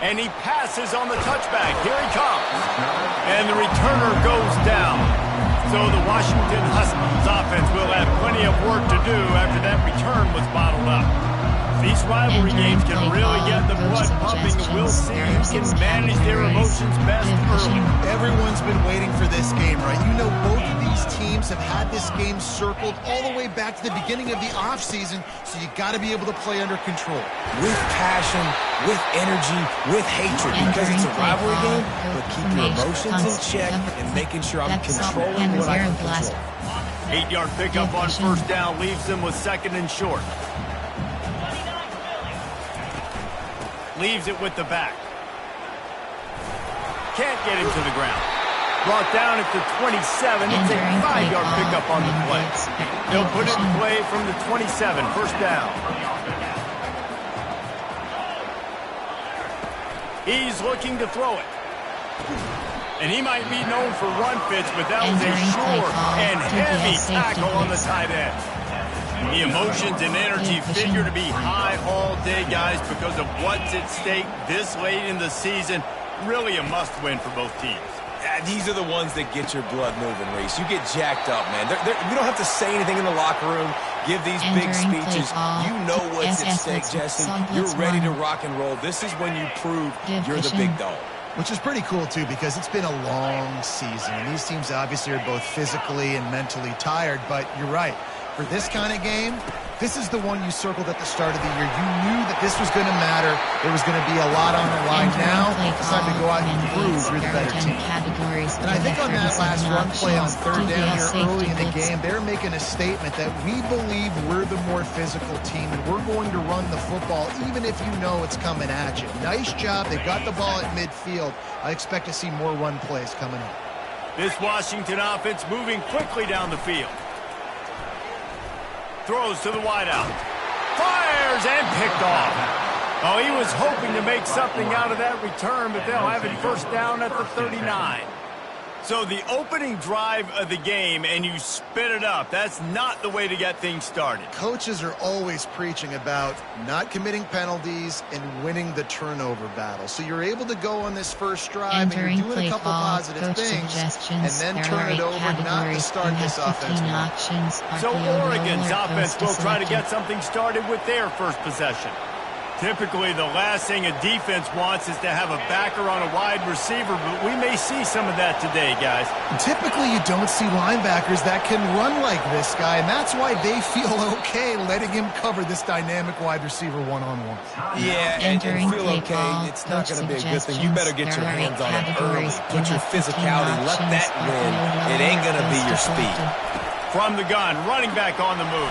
And he passes on the touchback. Here he comes. And the returner goes down. So the Washington Huskies offense will have plenty of work to do after that return was bottled up. These rivalry games can really get the blood pumping, and we'll see who can manage their emotions best early. Everyone's been waiting for this game, right? You know, both of these teams have had this game circled all the way back to the beginning of the offseason, so you got to be able to play under control. With passion, with energy, with hatred, because it's a rivalry game, but keep your emotions in check and making sure I'm controlling what I can control. 8-yard pickup on first down leaves them with second and short. Leaves it with the back. Can't get him to the ground. Brought down at the 27. It's a 5-yard pickup on the play. They'll put it in play from the 27. First down. He's looking to throw it. And he might be known for run fits, but that was a sure and heavy tackle on the tight end. The emotions and energy figure to be high all day, guys, because of what's at stake this late in the season. Really a must-win for both teams. These are the ones that get your blood moving, Reese. You get jacked up, man. You don't have to say anything in the locker room, give these big speeches. You know what's at stake, Jesse. You're ready to rock and roll. This is when you prove you're the big dog. Which is pretty cool, too, because it's been a long season. And these teams obviously are both physically and mentally tired, but you're right. For this kind of game, this is the one you circled at the start of the year. You knew that this was going to matter. There was going to be a lot on the line. Now, it's time to go out and prove you're the better team. And I think on that last run play on third down here early in the game, they're making a statement that we believe we're the more physical team, and we're going to run the football even if you know it's coming at you. Nice job. They got the ball at midfield. I expect to see more run plays coming up. This Washington offense moving quickly down the field. Throws to the wideout. Fires and picked off. Oh, he was hoping to make something out of that return, but they'll have it first down at the 39. So the opening drive of the game, and you spit it up. That's not the way to get things started. Coaches are always preaching about not committing penalties and winning the turnover battle. So you're able to go on this first drive, and you're doing a couple positive things, and then turn it over, not to start this offense. So Oregon's offense will try to get something started with their first possession. Typically, the last thing a defense wants is to have a backer on a wide receiver, but we may see some of that today, guys. Typically, you don't see linebackers that can run like this guy, and that's why they feel okay letting him cover this dynamic wide receiver one-on-one. Yeah, and feel okay. It's not going to be a good thing. You better get your hands on it early. Put your physicality. Let that win. It ain't going to be your speed. From the gun, running back on the move.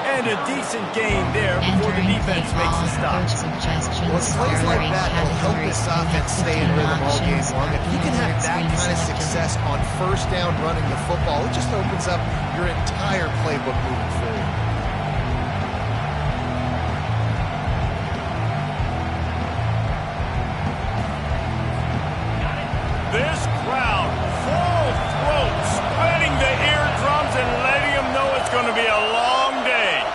And a decent gain there before the defense makes a stop. Well, plays like that will help this offense stay in rhythm all game long. If you can have that kind of success on first down running the football, it just opens up your entire playbook moving forward. This crowd, full throat, spreading the eardrums and letting them know it's going to be a long day.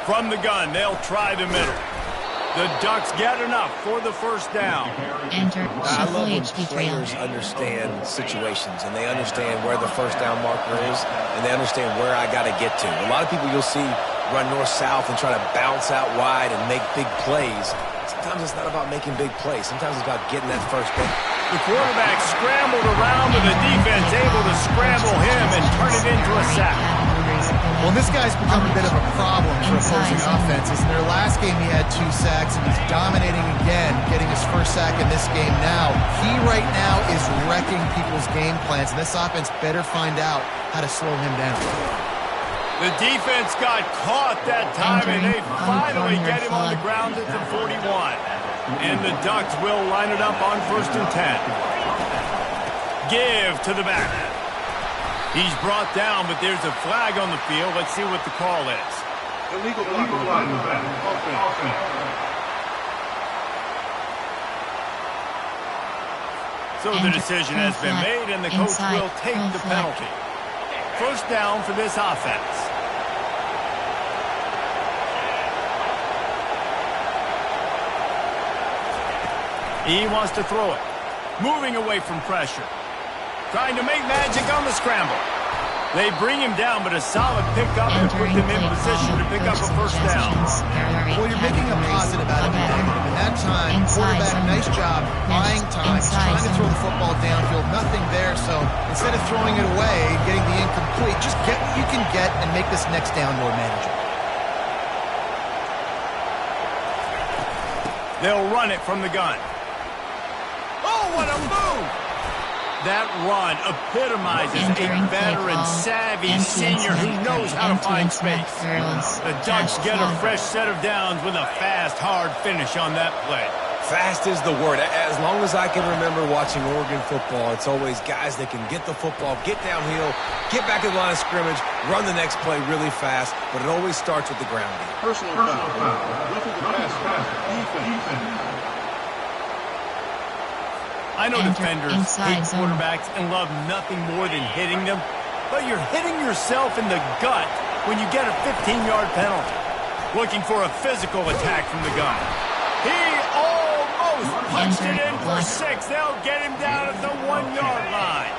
From the gun, they'll try the middle. The Ducks get enough for the first down. I love when players understand situations, and they understand where the first down marker is, and they understand where I got to get to. A lot of people you'll see run north-south and try to bounce out wide and make big plays. Sometimes it's not about making big plays. Sometimes it's about getting that first down. The quarterback scrambled around, and the defense able to scramble him and turn it into a sack. Well, this guy's become a bit of a problem for opposing offenses. In their last game, he had 2 sacks, and he's dominating again, getting his first sack in this game now. He right now is wrecking people's game plans, and this offense better find out how to slow him down. The defense got caught that time, and they finally get him on the ground at the 41. And the Ducks will line it up on 1st and 10. Give to the back. He's brought down, but there's a flag on the field. Let's see what the call is. Illegal block. So the decision has been made, and the coach will take the penalty. First down for this offense. He wants to throw it. Moving away from pressure. Trying to make magic on the scramble. They bring him down, but a solid pickup to put them in position to pick up a first down. Well, you're making a positive out of a negative. In that time, quarterback, nice job, buying time. He's trying to throw the football downfield. Nothing there, so instead of throwing it away, getting the incomplete, just get what you can get and make this next down more manageable. They'll run it from the gun. Oh, what a move! That run epitomizes a veteran, savvy senior who knows how to find space. The Ducks get a fresh set of downs with a fast, hard finish on that play. Fast is the word. As long as I can remember watching Oregon football, it's always guys that can get the football, get downhill, get back in the line of scrimmage, run the next play really fast, but it always starts with the ground game. Personal foul. Roughing the pass. Defense. I know defenders hate quarterbacks and love nothing more than hitting them, but you're hitting yourself in the gut when you get a 15-yard penalty. Looking for a physical attack from the gun. He almost punched it in for 6. They'll get him down at the 1-yard line.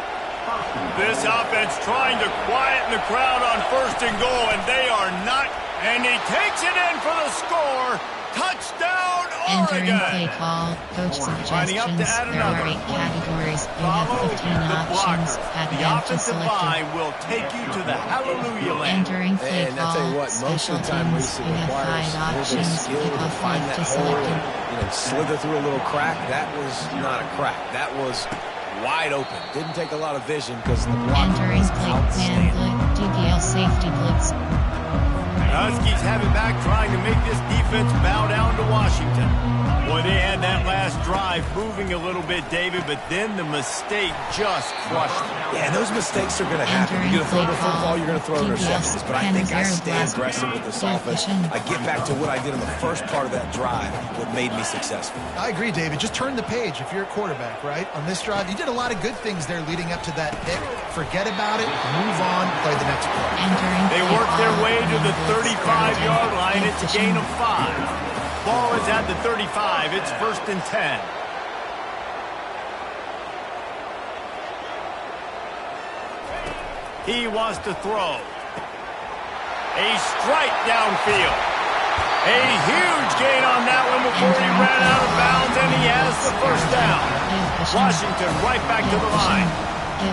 This offense trying to quieten the crowd on 1st and goal, and they are not. And he takes it in for the score. Touchdown, Oregon! Entering play call, coach suggestions. There are 8 categories. You have 15 options. Add them to selected. Will take you to the hallelujah land. Entering play And I tell you call, what, most special of the time teams. Reese, it You have requires 5 a little bit of options. skill to Kickoff find left that to hole, selected. slither through a little crack. That was not a crack. That was wide open. Didn't take a lot of vision because the block Entering was play man outstanding. blitz. DPL safety blitz. Huskies have it back, trying to make this defense bow down to Washington. Boy, they had that last drive moving a little bit, David, but then the mistake just crushed them. Yeah, and those mistakes are going to happen. You're going to throw the football, you're going to throw interceptions. But I think I stay aggressive with this offense. I get back to what I did in the first part of that drive, what made me successful. I agree, David. Just turn the page if you're a quarterback, right? On this drive, you did a lot of good things there leading up to that pick. Forget about it, move on, play the next play. They work their way to the 35-yard line. It's a gain of 5. Ball is at the 35. It's 1st and 10. He wants to throw. A strike downfield. A huge gain on that one before he ran out of bounds, and he has the first down. Washington right back to the line.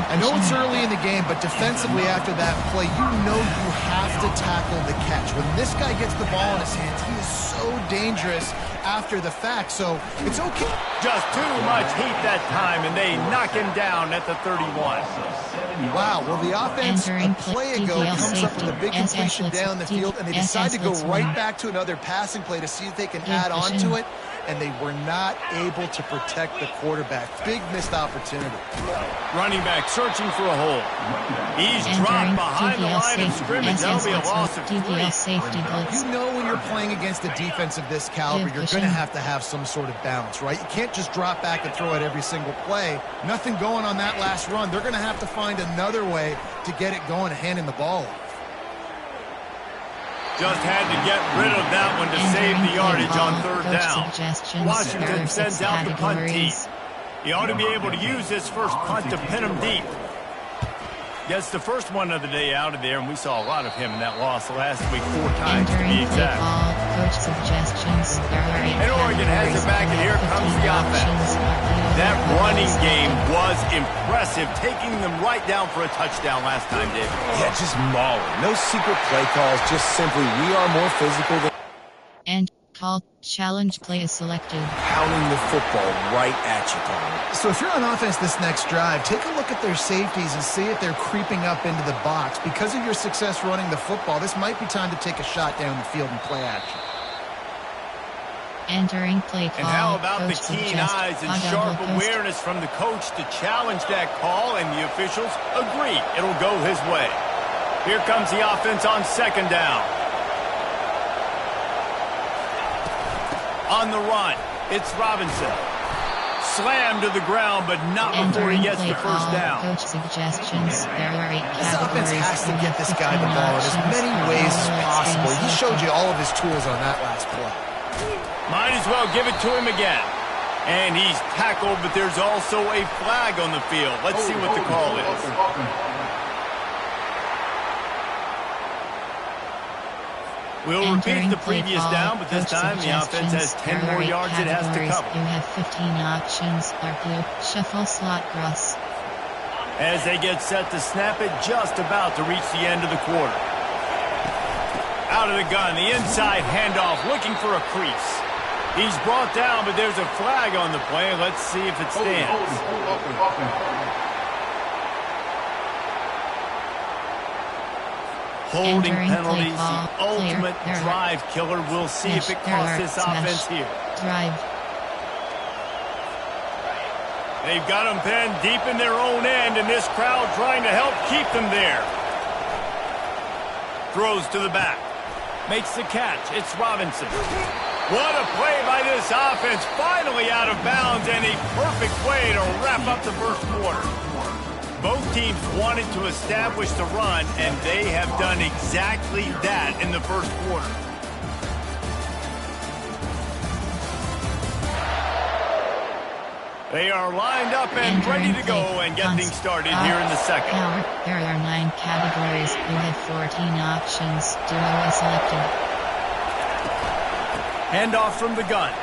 I know it's early in the game, but defensively after that play, you know you have to tackle the catch. When this guy gets the ball in his hands, he is so dangerous after the fact, so it's okay. Just too much heat that time, and they knock him down at the 31. Wow, well, the offense a play ago comes up with a big completion down the field, and they decide to go right back to another passing play to see if they can add on to it, and they were not able to protect the quarterback. Big missed opportunity. Running back searching for a hole. He's dropped behind the line of scrimmage. That'll be a loss of 3. You know when you're playing against a defense of this caliber, you're going to have some sort of balance, right? You can't just drop back and throw it every single play. Nothing going on that last run. They're going to have to find another way to get it going, handing the ball off. Just had to get rid of that one to save the yardage on 3rd down. Washington sends out the punt team. He ought to be able to use this first punt to pin him deep. Gets the first one of the day out of there, and we saw a lot of him in that loss last week, 4 times to be exact. And Oregon has it back, and here comes the offense. That running game was impressive, taking them right down for a touchdown last time, David. Yeah, just mauling. No secret play calls, just simply we are more physical than... And call challenge play is selected. Pounding the football right at you, Tom. So if you're on offense this next drive, take a look at their safeties and see if they're creeping up into the box. Because of your success running the football, this might be time to take a shot down the field and play action. Entering play call. And how about the keen eyes and sharp awareness from the coach to challenge that call, and the officials agree it'll go his way. Here comes the offense on 2nd down. On the run, it's Robinson. Slammed to the ground, but not before he gets the first down. Coach suggestions. There are 8 This offense categories. has to get this guy the ball in as many ways as possible. He showed you all of his tools on that last play. Might as well give it to him again. And he's tackled, but there's also a flag on the field. Let's see what the call is. We'll repeat the previous down, but this time the offense has 10 more yards it has to cover. You have 15 options. RQ, shuffle, slot, cross. As they get set to snap it, just about to reach the end of the quarter. Out of the gun, the inside handoff, looking for a crease. He's brought down, but there's a flag on the play. Let's see if it stands. Holding penalties, the ultimate drive killer. We'll see if it costs this offense here. Drive. They've got them pinned deep in their own end, and this crowd trying to help keep them there. Throws to the back. Makes the catch. It's Robinson. What a play by this offense. Finally out of bounds, and a perfect way to wrap up the first quarter. Both teams wanted to establish the run, and they have done exactly that in the first quarter. They are lined up and ready to go and get things started here in the second. There are 9 categories. You have 14 options. Duo is selected. Handoff from the gun.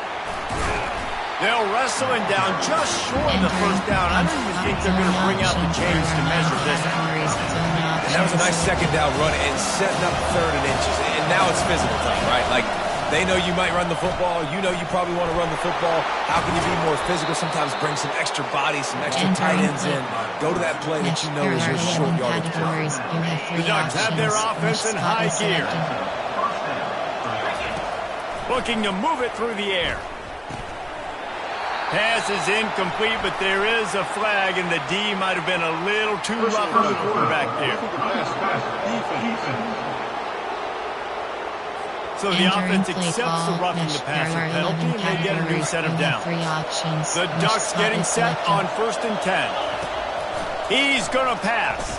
They'll wrestle him down just short of the first down. I don't even think they're going to bring out the chains to measure this. And that was a nice second down run and setting up 3rd and inches. And now it's physical time, right? Like, they know you might run the football. You know you probably want to run the football. How can you be more physical? Sometimes bring some extra bodies, some extra tight ends in. Go to that play that you know is your short yardage play. The Ducks have their offense in high gear. Looking to move it through the air. Pass is incomplete, but there is a flag, and the D might have been a little too rough on the quarterback there. So the offense accepts the roughing the passer penalty, and they get a new set of downs. The Ducks getting set on 1st and 10. He's going to pass.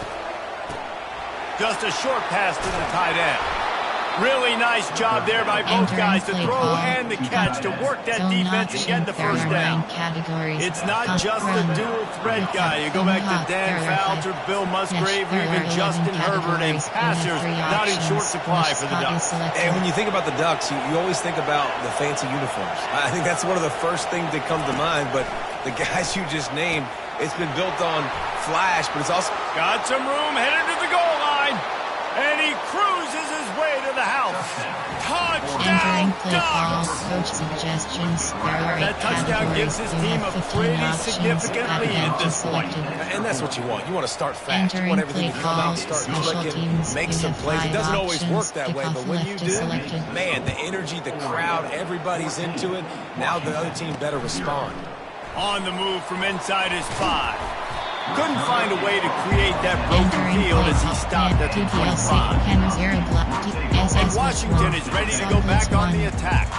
Just a short pass to the tight end. Really nice job there by both guys to throw and the catch to work that defense and get the first down. It's not just the dual threat guy. You go back to Dan Fouts or Bill Musgrave or even Justin Herbert, and passers not in short supply for the Ducks. And when you think about the Ducks, you always think about the fancy uniforms. I think that's one of the first things that come to mind, but the guys you just named, it's been built on flash, but it's also got some room headed to the goal line. And he cruises his way to the house. Touchdown, Ducks! Coach suggestions. That touchdown gives his team a pretty significant lead at this point. And that's what you want. You want to start fast. You want everything to come out, start clicking, make some plays. It doesn't always work that way, but when you do, man, the energy, the crowd, everybody's into it. Now the other team better respond. On the move from inside his 5. Couldn't find a way to create that broken field as he stopped at the 25. And Washington is ready to go back on the attack.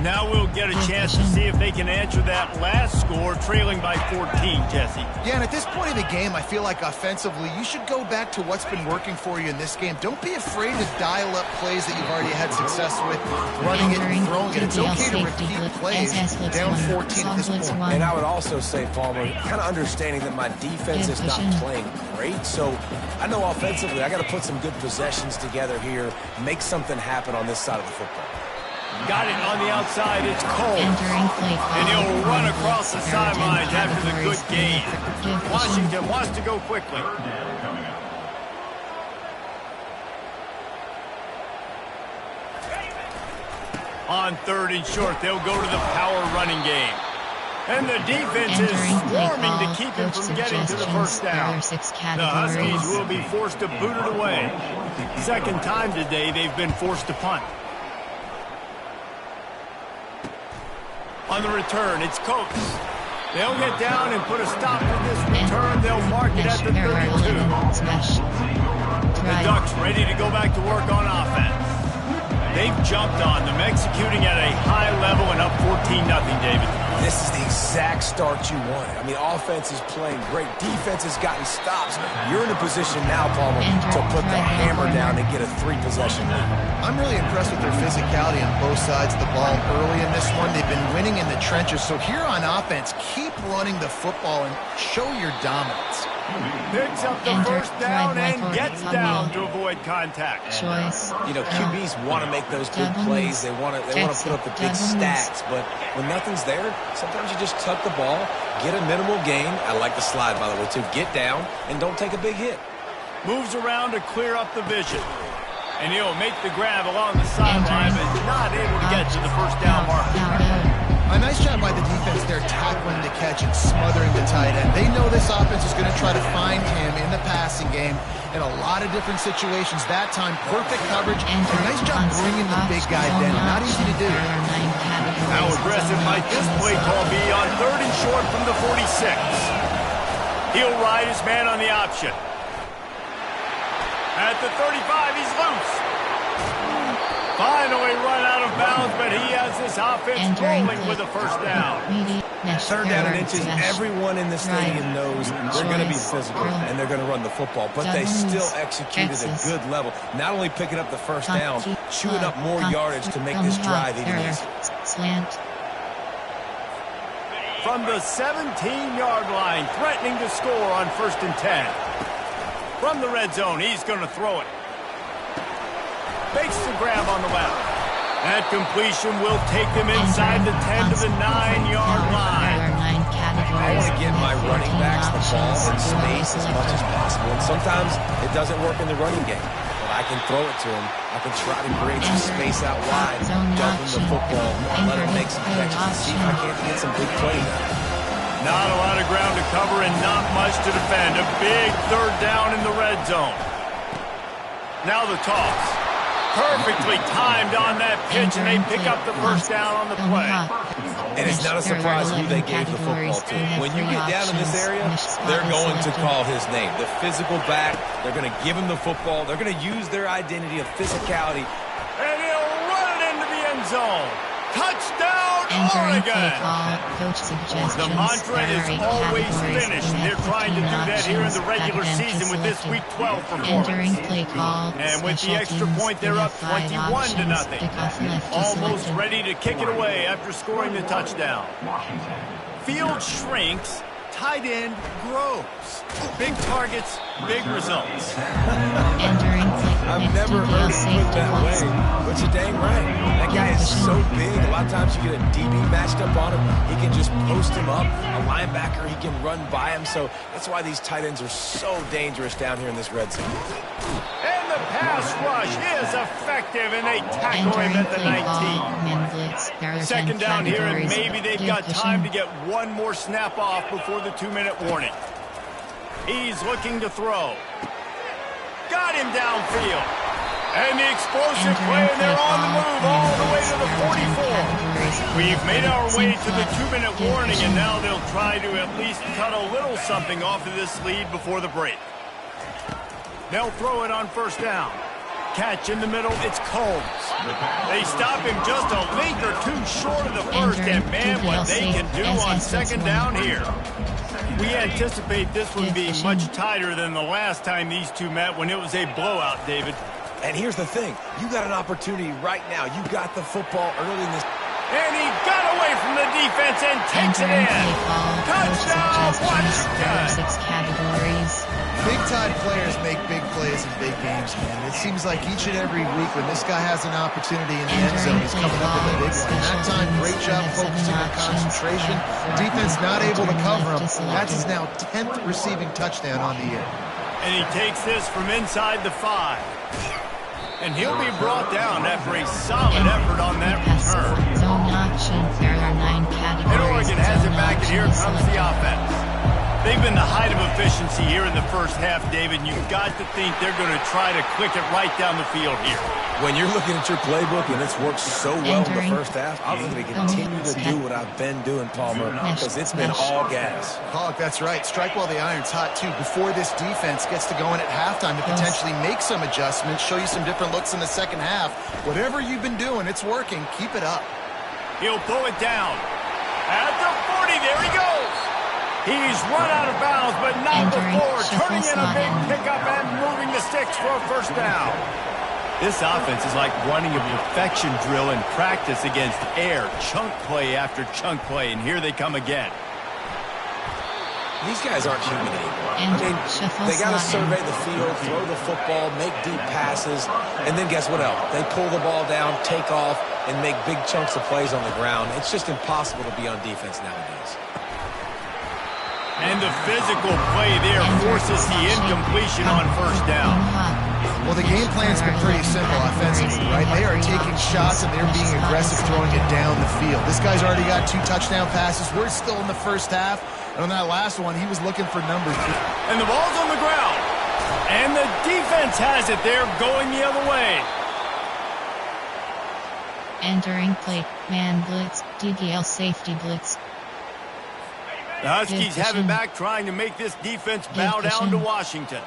Now we'll get a chance to see if they can answer that last score, trailing by 14, Jesse. Yeah, and at this point of the game, I feel like offensively, you should go back to what's been working for you in this game. Don't be afraid to dial up plays that you've already had success with, running it and throwing it. It's okay to repeat plays down 14 at this point. And I would also say, Palmer, kind of understanding that my defense is not playing great. So I know offensively, I got to put some good possessions together here, make something happen on this side of the football. Got it on the outside. It's Cole. And he'll run across the sidelines after the good gain. Washington wants to go quickly. On 3rd and short, they'll go to the power running game. And the defense is swarming to keep him from getting to the first down. The Huskies will be forced to boot it away. Second time today they've been forced to punt. On the return, it's Coates. They'll get down and put a stop to this return. They'll mark it at the 32. The Ducks ready to go back to work on offense. They've jumped on them, executing at a high level and up 14-0, David. This is the exact start you wanted. I mean, offense is playing great. Defense has gotten stops. You're in a position now, Palmer, to put the hammer down and get a 3-possession lead. I'm really impressed with their physicality on both sides of the ball early in this one. They've been winning in the trenches. So here on offense, keep running the football and show your dominance. Picks up the first down and gets down to avoid contact. Choice. You know, QBs want to make those big plays. They want to put up the big stats. But when nothing's there, sometimes you just tuck the ball, get a minimal gain. I like the slide, by the way, too. Get down and don't take a big hit. Moves around to clear up the vision. And he'll make the grab along the sideline, but not able to get to the first down marker. A nice job by the defense there, tackling the catch and smothering the tight end. They know this offense is going to try to find him in the passing game in a lot of different situations. That time, perfect coverage, and a nice job bringing the big guy down. Not easy to do. How aggressive might this play call be on 3rd and short from the 46? He'll ride his man on the option. At the 35, he's loose. Finally run out of bounds, but he has this offense rolling with a first down. 3rd down and inches. Everyone in the stadium knows they're going to be physical and they're going to run the football, but they still executed a good level. Not only picking up the first down, chewing up more yardage to make this drive even easier. Slant. From the 17-yard line, threatening to score on 1st and 10. From the red zone, he's going to throw it. Makes the grab on the left. That completion will take them inside the 10 to the 9-yard line. I want to get my running backs the ball in space as much as possible. And sometimes it doesn't work in the running game. But I can throw it to him. I can try to create some space out wide, dump him the football, let him make some catches, and see if I can't get some big plays out of it. Not a lot of ground to cover and not much to defend. A big 3rd down in the red zone. Now the toss. Perfectly timed on that pitch, and they pick up the first down on the play. And it's not a surprise who they gave the football to. When you get down in this area, they're going to call his name. The physical back, they're going to give him the football. They're going to use their identity of physicality. And he'll run it into the end zone. Touchdown, Oregon! The mantra is always finish. They're trying to do that here in the regular season with this Week 12 performance. And with the extra point, they're up 21-0. Almost ready to kick it away after scoring the touchdown. Field shrinks, tight end grows. Big targets, big results. I've never heard it put that way, but you're dang right. That guy is so big. A lot of times you get a DB matched up on him. He can just post him up. A linebacker, he can run by him. So that's why these tight ends are so dangerous down here in this red zone. And the pass rush is effective, and they tackle him at the 19. 2nd down here, and maybe they've got time to get one more snap off before the 2-minute warning. He's looking to throw. Got him downfield. And the explosive play, and they're on the move all the way to the 44. We've made our way to the 2-minute warning, and now they'll try to at least cut a little something off of this lead before the break. They'll throw it on 1st down. Catch in the middle, it's Combs. They stop him just a link or two short of the first, and man, what they can do on 2nd down here. We anticipate this one being much tighter than the last time these two met when it was a blowout, David. And here's the thing. You got an opportunity right now. You got the football early in this. And he got away from the defense and takes it in. Touchdown, Washington. 6 categories. Big-time players make big plays in big games, man. It seems like each and every week when this guy has an opportunity in the end zone, he's coming up with a big one. That time, great job focusing on concentration. Defense not able to cover him. That's his now 10th receiving touchdown on the year. And he takes this from inside the 5. And he'll be brought down after a solid effort on that return. And Oregon has it back, and here comes the offense. They've been the height of efficiency here in the first half, David. You've got to think they're going to try to click it right down the field here. When you're looking at your playbook and it's worked so well in the first half, I'm going to continue to do what I've been doing, Palmer, because it's been all gas. Hawk, that's right. Strike while the iron's hot, too, before this defense gets to going at halftime to potentially make some adjustments, show you some different looks in the second half. Whatever you've been doing, it's working. Keep it up. He'll pull it down. At the 40, there he goes. He's run out of bounds, but not before turning in a big pickup and moving the sticks for a first down. This offense is like running a perfection drill in practice against air, chunk play after chunk play, and here they come again. These guys aren't human anymore. I mean, they got to survey the field, throw the football, make deep passes, and then guess what else? They pull the ball down, take off, and make big chunks of plays on the ground. It's just impossible to be on defense nowadays. And the physical play there forces the incompletion on first down. Well, the game plan's been pretty simple offensively, right? They are taking shots and they're being aggressive throwing it down the field. This guy's already got 2 touchdown passes. We're still in the first half. And on that last one, he was looking for numbers. And the ball's on the ground. And the defense has it there going the other way. Entering play, man blitz, DDL safety blitz. The Huskies have it back, trying to make this defense bow down to Washington.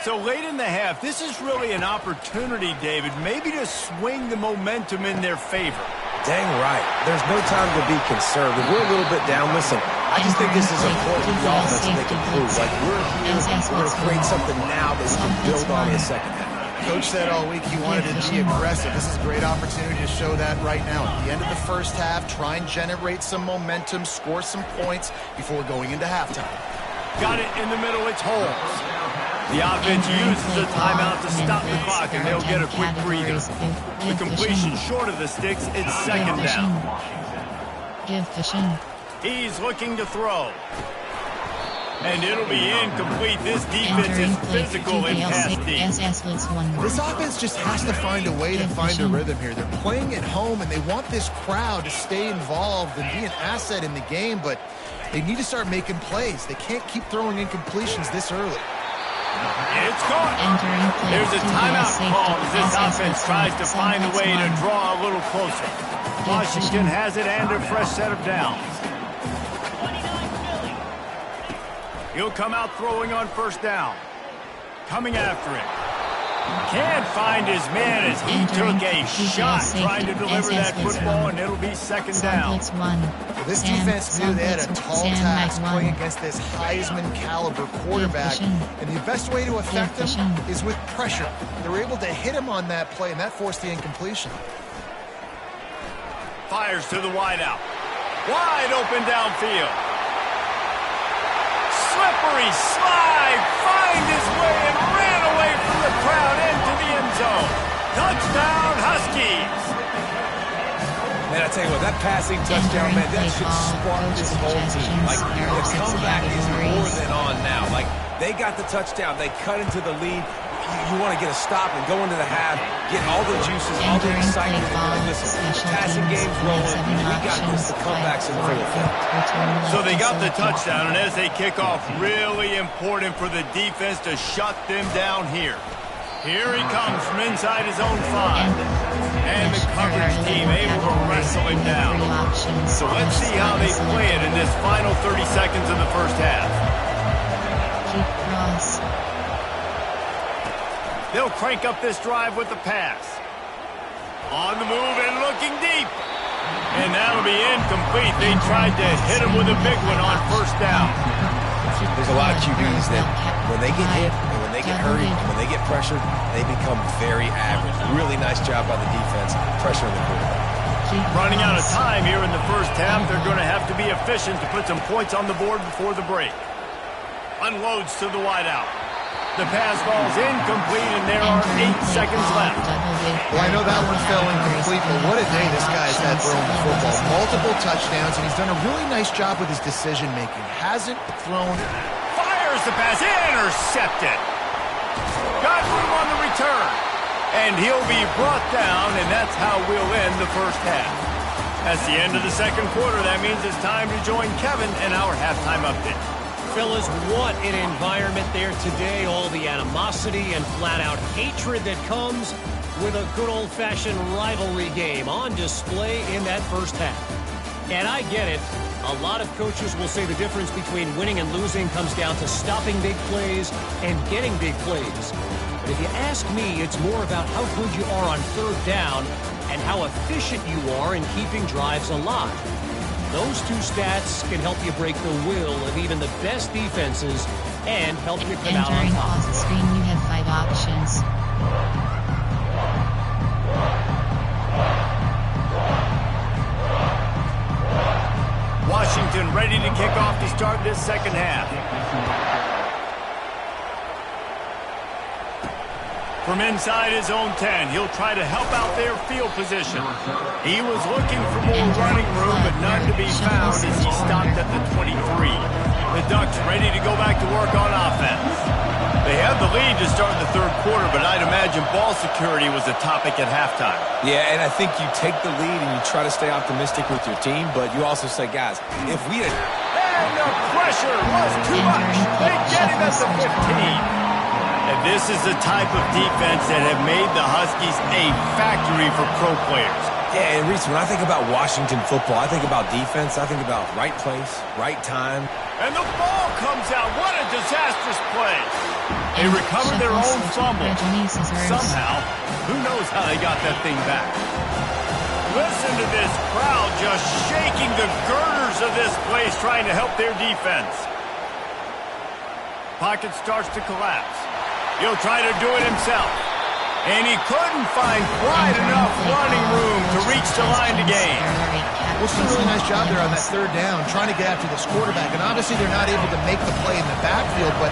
So late in the half, this is really an opportunity, David, maybe to swing the momentum in their favor. Dang right. There's no time to be conservative. We're a little bit down. Listen, I just think this is important for the offense to make it prove. Like, we're here, we're going to create something now that we can build on in the second half. Coach said all week he wanted to be aggressive. This is a great opportunity to show that right now. At the end of the first half, try and generate some momentum, score some points before going into halftime. Got it in the middle. It's Holmes. The offense uses a timeout to stop the clock, and they'll get a quick breather. The completion short of the sticks, it's second down. He's looking to throw. And it'll be incomplete. This defense is physical and pass deep. This offense just has to find a way to find a rhythm here. They're playing at home, and they want this crowd to stay involved and be an asset in the game, but they need to start making plays. They can't keep throwing incompletions this early. It's caught. There's a timeout call as this offense tries to find a way to draw a little closer. Washington has it and a fresh set of downs. He'll come out throwing on first down. Coming after him. Can't find his man as he took a shot trying to deliver that football, and it'll be second down. Well, this defense knew they had a tall task playing against this Heisman-caliber quarterback, and the best way to affect them is with pressure. They were able to hit him on that play, and that forced the incompletion. Fires to the wideout. Wide open downfield. Slippery slide, find his way and ran away from the crowd into the end zone. Touchdown, Huskies. Man, I tell you what, that passing touchdown, man, that should spark this whole team. Like, the comeback is more than on now. Like, they got the touchdown. They cut into the lead. You want to get a stop and go into the half, get all the juices, all the excitement. And listen, passing game's rolling. We got this. The comeback's in full effect. So they got the touchdown, and as they kick off, really important for the defense to shut them down here. Here he comes from inside his own 5. And the coverage team able to wrestle him down. So let's see how they play it in this final 30 seconds of the first half. Keep cross. They'll crank up this drive with the pass. On the move and looking deep. And that'll be incomplete. They tried to hit him with a big one on first down. There's a lot of QBs that when they get hit, and when they get hurried, and when they get pressured, they become very average. Really nice job by the defense, pressuring the quarterback. Running out of time here in the first half. They're going to have to be efficient to put some points on the board before the break. Unloads to the wideout. The pass ball's incomplete, and there are 8 seconds left. Well, I know that one fell incomplete, but what a day this guy's had throwing the football. Multiple touchdowns, and he's done a really nice job with his decision-making. Hasn't thrown... Fires the pass, intercepted. Got room on the return. And he'll be brought down, and that's how we'll end the first half. That's the end of the second quarter. That means it's time to join Kevin in our halftime update. Fellas, what an environment there today. All the animosity and flat-out hatred that comes with a good old-fashioned rivalry game on display in that first half. And I get it. A lot of coaches will say the difference between winning and losing comes down to stopping big plays and getting big plays. But if you ask me, it's more about how good you are on third down and how efficient you are in keeping drives alive. Those two stats can help you break the will of even the best defenses and help you come out on Entering top. off the screen, you have 5 options. Washington ready to kick off to start this second half. From inside his own 10, he'll try to help out their field position. He was looking for more running room, but none to be found as he stopped at the 23. The Ducks ready to go back to work on offense. They have the lead to start the third quarter, but I'd imagine ball security was a topic at halftime. Yeah, and I think you take the lead and you try to stay optimistic with your team, but you also say, guys, if we had... And the pressure was too much. They get him at the 15. And this is the type of defense that have made the Huskies a factory for pro players. Yeah, and Reese, when I think about Washington football, I think about defense, I think about right place, right time. And the ball comes out. What a disastrous play. They recovered their own fumble. Somehow, who knows how they got that thing back. Listen to this crowd just shaking the girders of this place trying to help their defense. Pocket starts to collapse. He'll try to do it himself. And he couldn't find quite enough running room to reach the line to gain. Well, it's a really nice job there on that third down, trying to get after this quarterback. And obviously they're not able to make the play in the backfield, but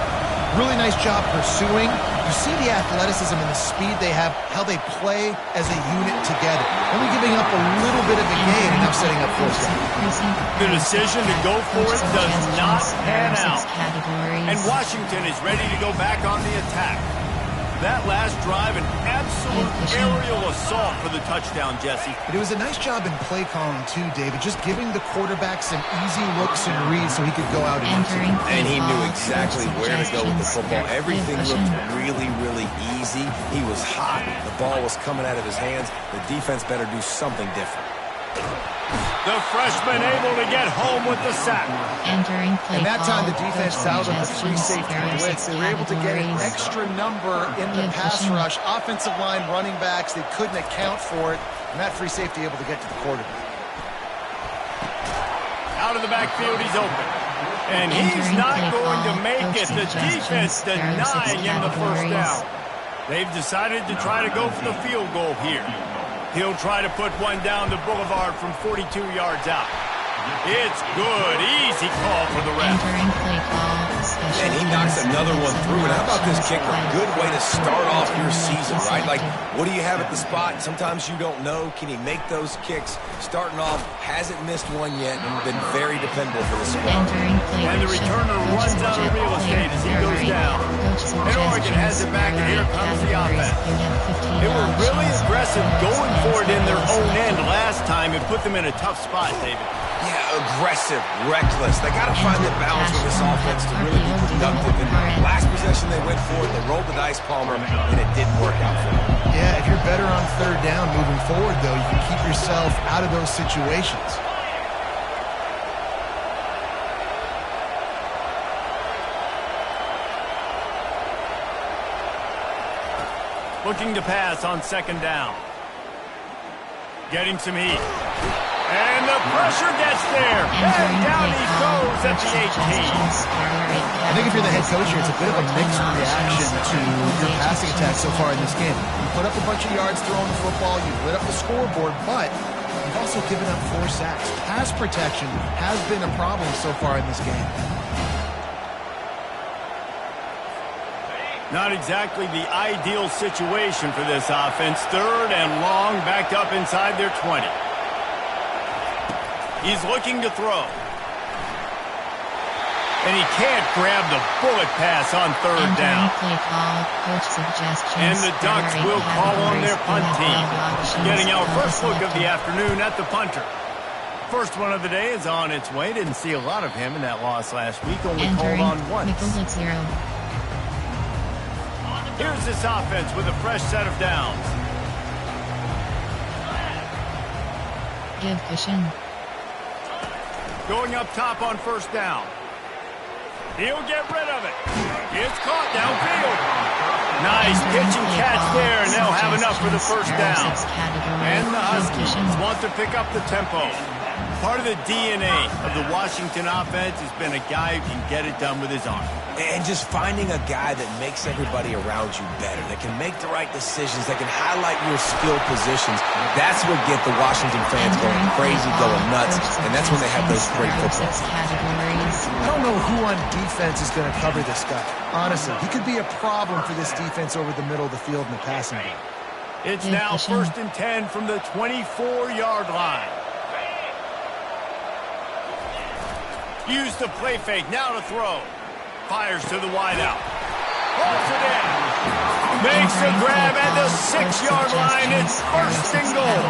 really nice job pursuing. You see the athleticism and the speed they have, how they play as a unit together. Only giving up a little bit of a gain, and now setting up fourth down. The decision to go for it does not pan out. And Washington is ready to go back on the attack. That last drive, an absolute aerial assault for the touchdown, Jesse. But it was a nice job in play calling, too, David, just giving the quarterback some easy looks and reads so he could go out and execute. And he knew exactly where to go with the football. Everything looked really, really easy. He was hot. The ball was coming out of his hands. The defense better do something different. The freshman able to get home with the sack. Entering play and that time the defense out of the free safety blitz. They were able to get an extra number in the pass rush. Offensive line, running backs, they couldn't account for it. And that free safety able to get to the quarterback. Out of the backfield, he's open. And he's not going to make it. The defense denying him the first down. They've decided to try to go for the field goal here. He'll try to put one down the boulevard from 42 yards out. It's good. Easy call for the ref. And he knocks another one through. And how about this kicker? Good way to start off your season, right? Like, what do you have at the spot? Sometimes you don't know. Can he make those kicks? Starting off, hasn't missed one yet and been very dependable for the squad. And the returner runs out of real estate as he goes down. And Oregon has it back, and here comes the offense. They were really aggressive going for it in their own end last time. It put them in a tough spot, David. Yeah, aggressive, reckless. They got to find the balance with this offense to really be productive. And last possession they went for it, they rolled the dice, Palmer, and it didn't work out for them. Yeah, if you're better on third down moving forward, though, you can keep yourself out of those situations. Looking to pass on second down. Getting some heat. And the pressure gets there. And down he goes at the 18. I think if you're the head coach here, it's a bit of a mixed reaction to your passing attack so far in this game. You put up a bunch of yards throwing the football, you lit up the scoreboard, but you've also given up 4 sacks. Pass protection has been a problem so far in this game. Not exactly the ideal situation for this offense. Third and long, backed up inside their 20. He's looking to throw. And he can't grab the bullet pass on third down. And the Ducks will call on their punt team. Getting our first look of the afternoon at the punter. First one of the day is on its way. Didn't see a lot of him in that loss last week. Only called on once. Here's this offense with a fresh set of downs. Give cushion. Going up top on first down. He'll get rid of it. It's caught downfield. Nice pitch and catch there, and they'll have enough for the first down. And the Huskies want to pick up the tempo. Part of the DNA of the Washington offense has been a guy who can get it done with his arm. And just finding a guy that makes everybody around you better, that can make the right decisions, that can highlight your skill positions. That's what get the Washington fans going crazy, going nuts, and that's when they have those great football. I don't know who on defense is going to cover this guy. Honestly, he could be a problem for this defense over the middle of the field in the passing game. It's now 1st and 10 from the 24-yard line. Use the play fake, now to throw. Fires to the wideout. Pulls it in. Makes the grab at the 6-yard line. It's 1st and goal.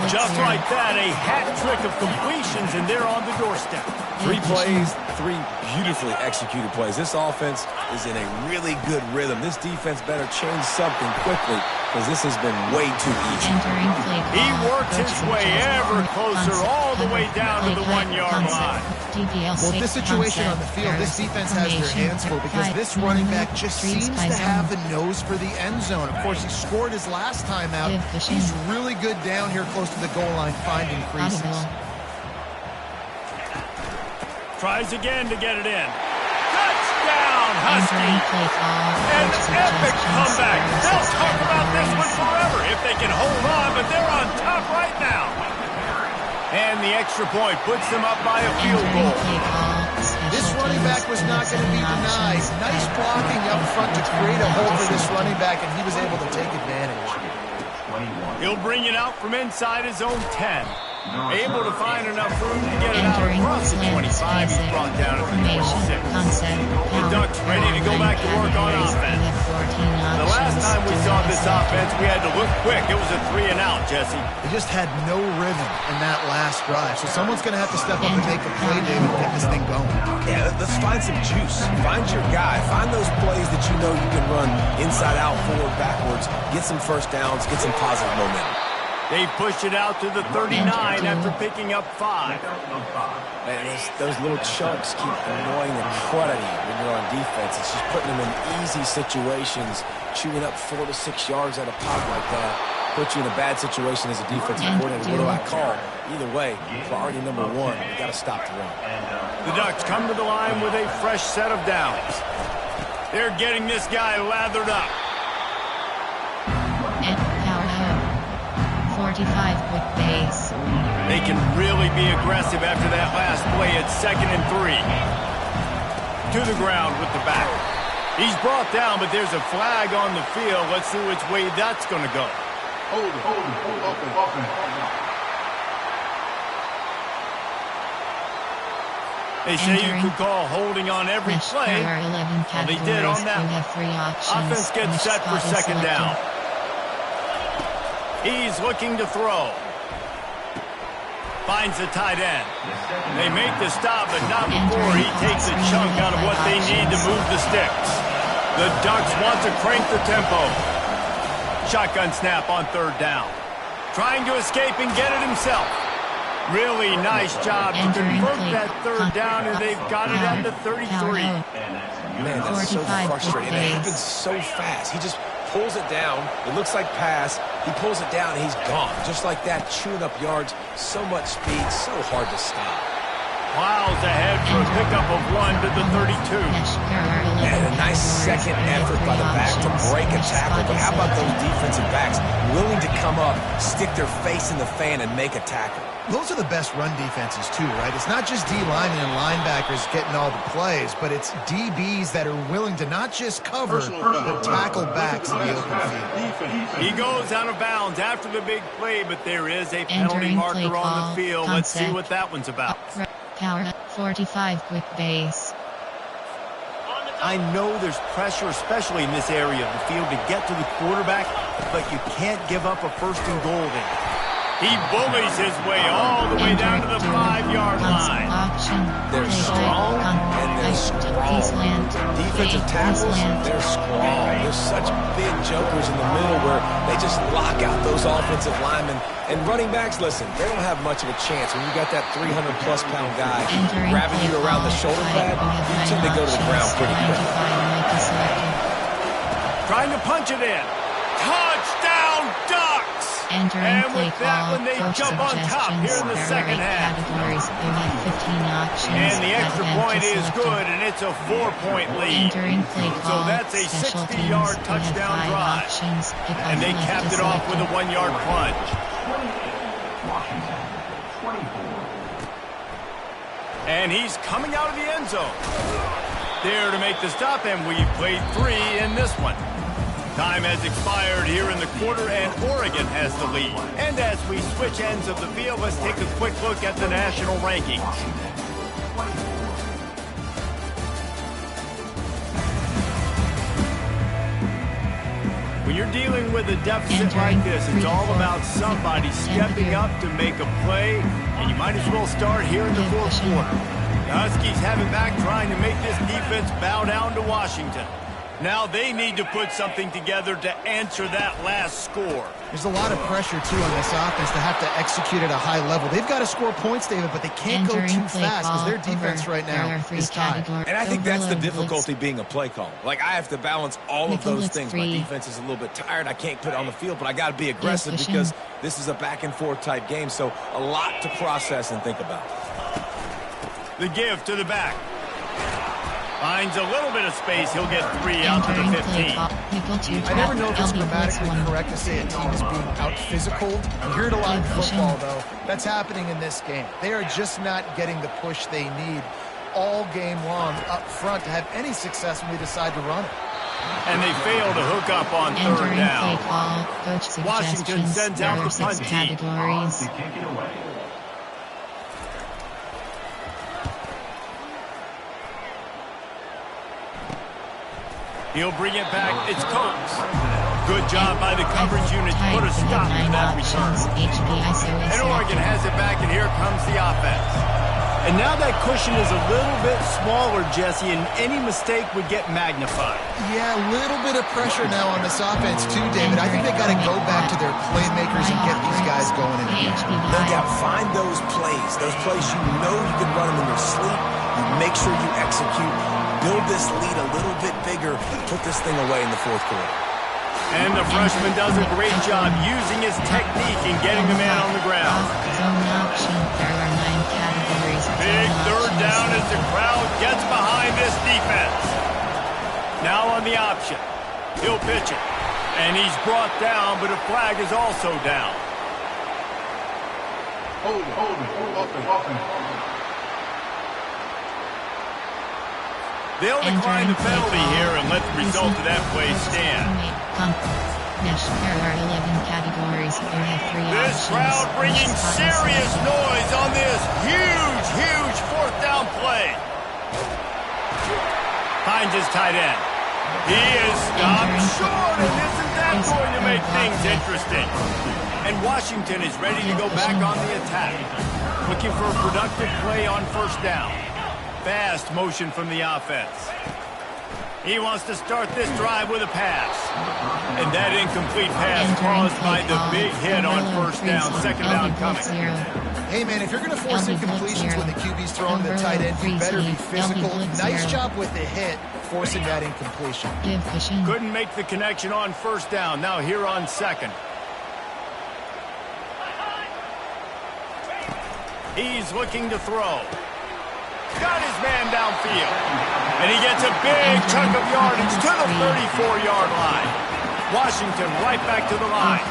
Just like that, a hat trick of completions, and they're on the doorstep. 3 plays, 3 beautifully executed plays. This offense is in a really good rhythm. This defense better change something quickly because this has been way too easy. He works his way ever closer all the way down to the 1-yard line. Well, this situation on the field, this defense has their hands full because this running back just seems to have the nose for the end zone. Of course, he scored his last time out. He's really good down here close to the goal line, finding creases. Tries again to get it in. Touchdown, Husky! An epic comeback. They'll talk about this one forever if they can hold on, but they're on top right now. And the extra point puts them up by a field goal. This running back was not going to be denied. Nice blocking up front to create a hole for this running back, and he was able to take advantage. He'll bring it out from inside his own 10. Able to find enough room to get it out across the 25. He's brought down at the 26. The Ducks ready to go back to work on offense. The last time we saw this offense, we had to look quick. It was a 3-and-out, Jesse. They just had no rhythm in that last drive. So someone's going to have to step up and make a play, David, to get this thing going. Yeah, let's find some juice. Find your guy. Find those plays that you know you can run inside out, forward, backwards. Get some first downs. Get some positive momentum. They push it out to the 39 after picking up 5. Man, those little chunks keep annoying the crud out of you when you're on defense. It's just putting them in easy situations, chewing up 4 to 6 yards at a pop like that. Put you in a bad situation as a defensive coordinator. What do I call? Either way, priority number 1, you got to stop the run. The Ducks come to the line with a fresh set of downs. They're getting this guy lathered up. 45 quick base. They can really be aggressive after that last play at 2nd and 3. To the ground with the back. He's brought down, but there's a flag on the field. Let's see which way that's going to go. Hold it. They say you could call holding on every play. Well, they did on that one. Offense gets set for 2nd down. He's looking to throw. Finds the tight end. They make the stop, but not before he takes a chunk out of what they need to move the sticks. The Ducks want to crank the tempo. Shotgun snap on 3rd down. Trying to escape and get it himself. Really nice job to convert that 3rd down, and they've got it at the 33. Man, that's so frustrating. It happens so fast. He just pulls it down. It looks like pass. He pulls it down, and he's gone. Just like that, chewing up yards. So much speed, so hard to stop. Plows ahead for a pickup of 1 to the 32. And a nice second effort by the back to break a tackle. But how about those defensive backs willing to come up, stick their face in the fan, and make a tackle? Those are the best run defenses, too, right? It's not just D-linemen and linebackers getting all the plays, but it's DBs that are willing to not just cover, but tackle backs in the open field. He goes out of bounds after the big play, but there is a penalty marker on the field. Let's see what that one's about. Power 45 quick base. I know there's pressure, especially in this area of the field, to get to the quarterback, but you can't give up a 1st and goal there. He bullies his way all the way down to the 5-yard line. They're strong, and they're strong. Defensive tackles, they're strong. There's such big jokers in the middle where they just lock out those offensive linemen. And running backs, listen, they don't have much of a chance. When you got that 300-plus-pound guy grabbing you around the shoulder pad, you tend to go to the ground pretty quick. Trying to punch it in. Touchdown, Ducks! Entering And play with that call, one, they coach jump on top here in the second half. Categories, you have 15 options. And the extra point is good, and it's a 4-point lead. Entering play So call, that's a special 60-yard teams, touchdown you have 5 drive. options. And they capped it off with a 1-yard plunge. And he's coming out of the end zone. There to make the stop, and we played 3 in this one. Time has expired here in the quarter, and Oregon has the lead. And as we switch ends of the field, let's take a quick look at the national rankings. When you're dealing with a deficit like this, it's all about somebody stepping up to make a play, and you might as well start here in the fourth quarter. The Huskies have it back, trying to make this defense bow down to Washington. Now they need to put something together to answer that last score. There's a lot of pressure, too, on this offense to have to execute at a high level. They've got to score points, David, but they can't go too fast because their defense right now is tied. And I think that's the difficulty being a play call. Like, I have to balance all of those things. My defense is a little bit tired. I can't put it on the field, but I got to be aggressive because this is a back-and-forth type game, so a lot to process and think about. The give to the back. Finds a little bit of space. He'll get 3 out to the 15. I never know if it's grammatically correct to say a team is being out-physical. You hear it a lot in football, though. That's happening in this game. They are just not getting the push they need all game long up front to have any success when they decide to run it. And they fail to hook up on third down. Washington sends out the punt team. He'll bring it back. It's Coates. Good job by the coverage unit to put a stop to that return. And Oregon has it back, and here comes the offense. And now that cushion is a little bit smaller, Jesse, and any mistake would get magnified. Yeah, a little bit of pressure now on this offense, too, David. I think they got to go back to their playmakers and get these guys going in again. No doubt. Find those plays you know you can run them in your sleep. You make sure you execute. Build this lead a little bit bigger. Put this thing away in the fourth quarter. And the freshman does a great job using his technique and getting the man on the ground. Big third down as the crowd gets behind this defense. Now on the option. He'll pitch it. And he's brought down, but a flag is also down. Hold it. They'll decline the penalty here and let the result of that play stand. This crowd bringing serious noise on this huge fourth down play. Finds his tight end. He is stopped short, and isn't that going to make things interesting? And Washington is ready to go back on the attack. Looking for a productive play on first down. Fast motion from the offense. He wants to start this drive with a pass. And that incomplete pass caused by the big hit on first down. Second down coming. Hey, man, if you're going to force incompletions when the QB's throwing the tight end, you better be physical. Nice job with the hit, forcing that incompletion. Couldn't make the connection on first down. Now here on second. He's looking to throw. Got his man downfield. And he gets a big chunk of yardage to the 34-yard line. Washington right back to the line.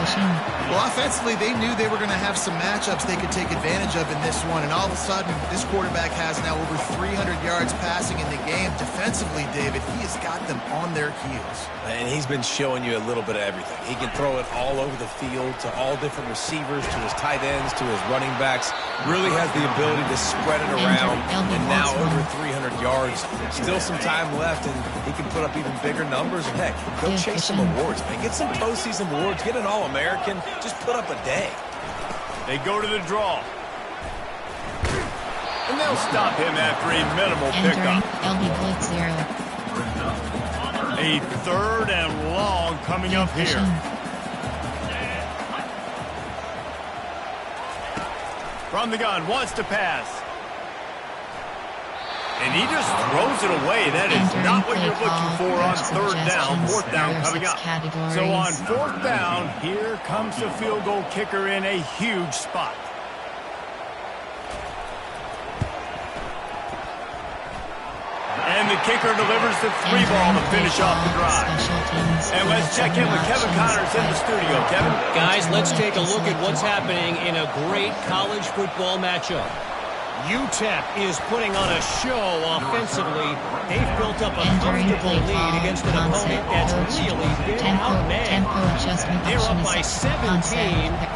Well, offensively, they knew they were going to have some matchups they could take advantage of in this one. And all of a sudden, this quarterback has now over 300 yards passing in the game. Defensively, David, he has got them on their heels. And he's been showing you a little bit of everything. He can throw it all over the field to all different receivers, to his tight ends, to his running backs. Really has the ability to spread it around. And now over 300 yards. Still some time left, and he can put up even bigger numbers. And heck, go chase some awards, man. Get some postseason awards. Get an All-American. Just put up a day. They go to the draw. And they'll stop him after a minimal pickup. A third and long coming up here. From the gun, wants to pass. And he just throws it away. That is not what you're looking for on third down. Fourth down coming up. So on fourth down, here comes the field goal kicker in a huge spot. And the kicker delivers the 3 ball to finish off the drive. And let's check in with Kevin Connors in the studio. Kevin? Guys, let's take a look at what's happening in a great college football matchup. UTEP is putting on a show offensively. They've built up a comfortable lead against an opponent that's really been outmanned. They're up by 17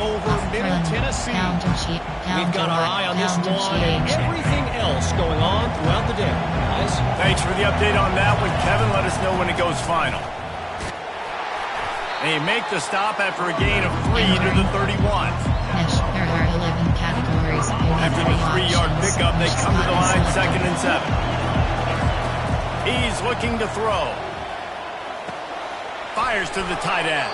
over Middle Tennessee. We've got our eye on this one and everything else going on throughout the day. Guys? Thanks for the update on that one, Kevin. Let us know when it goes final. They make the stop after a gain of 3 to the 31. There are 11 categories. After the 3-yard pickup, they come to the line, 2nd and 7. He's looking to throw. Fires to the tight end.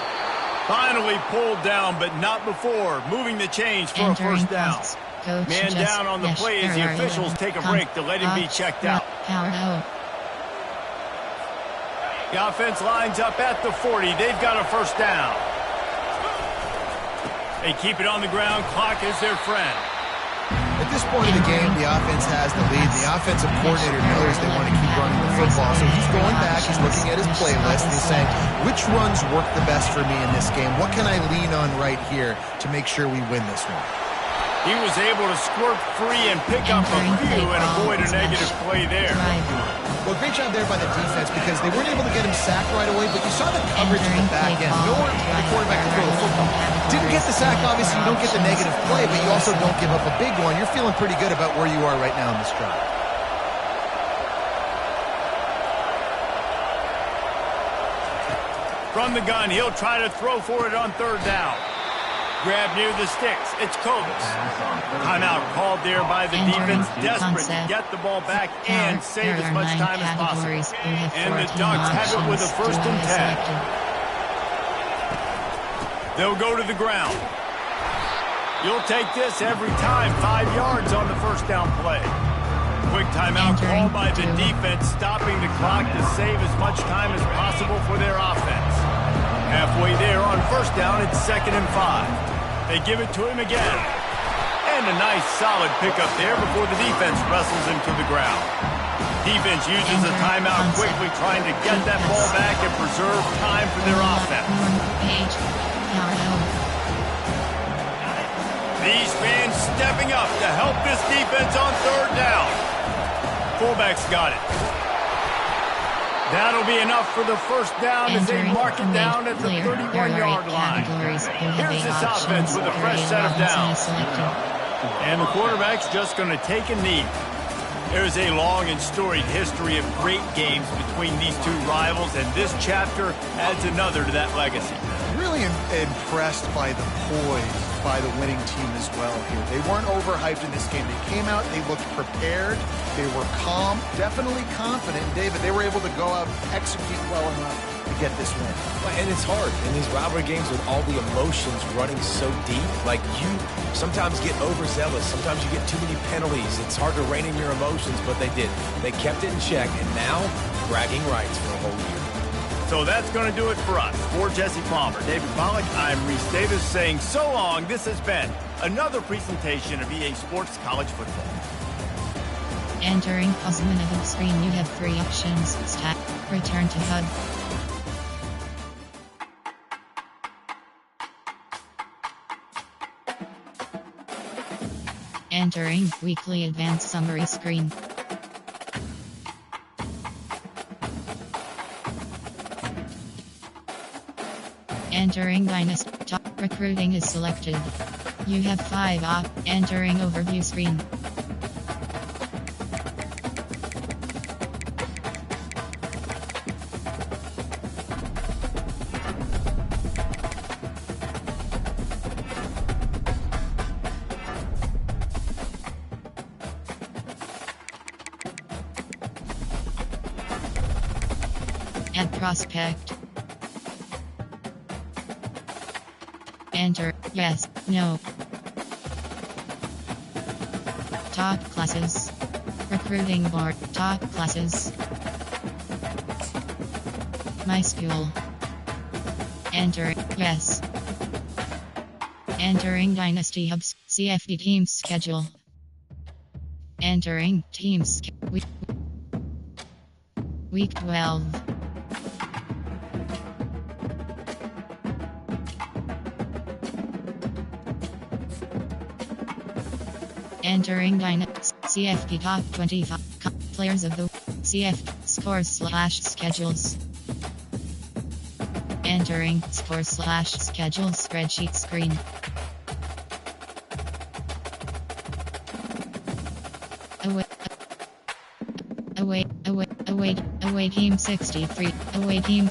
Finally pulled down, but not before. Moving the chains for a first down. Man down on the play as the officials take a break to let him be checked out. The offense lines up at the 40. They've got a first down. They keep it on the ground. Clock is their friend. At this point of the game, the offense has the lead. The offensive coordinator knows they want to keep running the football. So he's going back, he's looking at his playlist, and he's saying, which runs work the best for me in this game? What can I lean on right here to make sure we win this one? He was able to squirt free and pick up a few and avoid a negative play there. Well, great job there by the defense because they weren't able to get him sacked right away, but you saw the coverage in the back end. Nowhere for the quarterback to throw the football. Didn't get the sack, obviously. You don't get the negative play, but you also don't give up a big one. You're feeling pretty good about where you are right now in this drive. From the gun, he'll try to throw for it on third down. Grab near the sticks. It's Kovis. Timeout called there by the defense. Desperate to get the ball back and save as much time as possible. And the Ducks have it with a 1st and 10. They'll go to the ground. You'll take this every time. 5 yards on the first down play. Quick timeout called by the defense, stopping the clock to save as much time as possible for their offense. Halfway there on first down, it's 2nd and 5. They give it to him again. And a nice solid pickup there before the defense wrestles him to the ground. Defense uses a timeout quickly, trying to get that ball back and preserve time for their offense. These fans stepping up to help this defense on third down. Fullback's got it. That'll be enough for the first down as they mark it down at the 31-yard line. Here's this offense with a fresh set of downs. And the quarterback's just going to take a knee. There's a long and storied history of great games between these two rivals, and this chapter adds another to that legacy. Really impressed by the poise by the winning team as well here. They weren't overhyped in this game. They came out, they looked prepared, they were calm, definitely confident. David, they were able to go out and execute well enough to get this win. And it's hard in these rivalry games with all the emotions running so deep. Like, you sometimes get overzealous. Sometimes you get too many penalties. It's hard to rein in your emotions, but they did. They kept it in check, and now bragging rights for a whole year. So that's going to do it for us. For Jesse Palmer, David Pollack, I'm Reese Davis saying so long. This has been another presentation of EA Sports College Football. Entering puzzle in the screen, you have 3 options. Stat, return to HUD. Entering weekly advanced summary screen. Entering Dynasty. Top recruiting is selected. You have 5 op. Entering overview screen. Add prospect. Enter, yes, no. Top classes. Recruiting board. Top classes. My school. Entering. Yes. Entering Dynasty Hubs. CFD team schedule. Entering teams. Week 12. Entering CFP top 25 players of the CF scores/schedules. Entering scores/schedule spreadsheet screen. Away team 63. Away team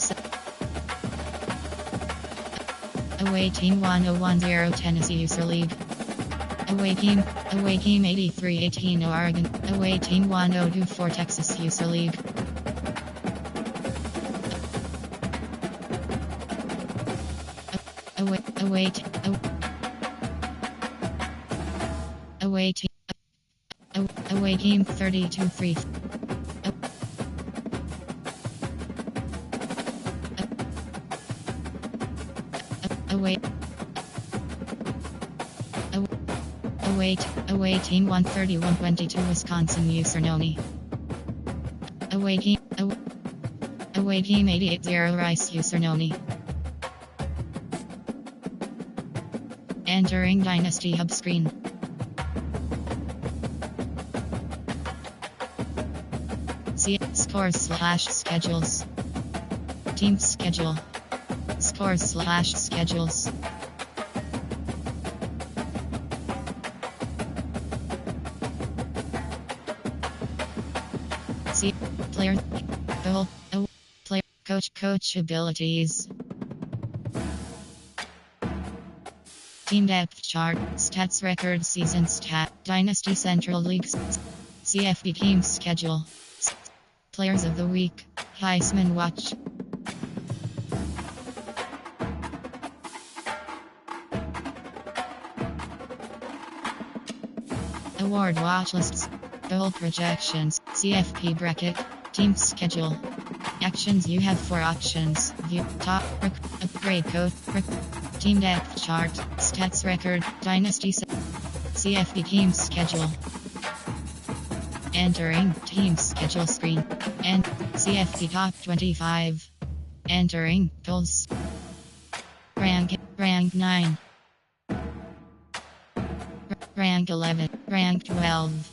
1010 Tennessee User League. Away team 8318 Oregon. Away team 1024 Texas User League. Away team 323. Away team 13122 Wisconsin Usernoni. Away team 880 Rice Usernoni. Entering Dynasty Hub screen. See scores/schedules. Team schedule. Scores/schedules. See player coach abilities. Team depth chart, stats record season stat, Dynasty Central Leagues, CFB team schedule, players of the week, Heisman watch. Award watch lists, goal projections, CFP bracket, team schedule. Actions you have for options, view, top, upgrade code, team depth chart, stats record, Dynasty CFP team schedule. Entering team schedule screen. And CFP top 25. Entering goals. Rank 9. Rank 11. Rank 12.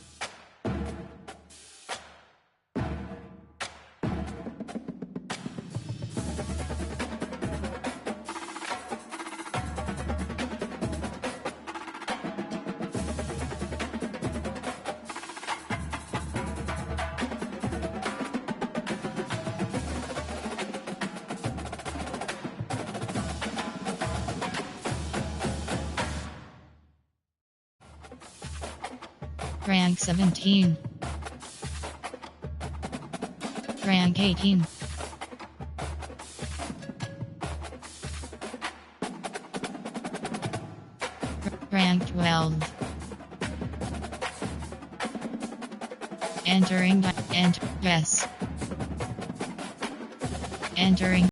Rank 17. Rank 18. Rank 12. Entering yes. Entering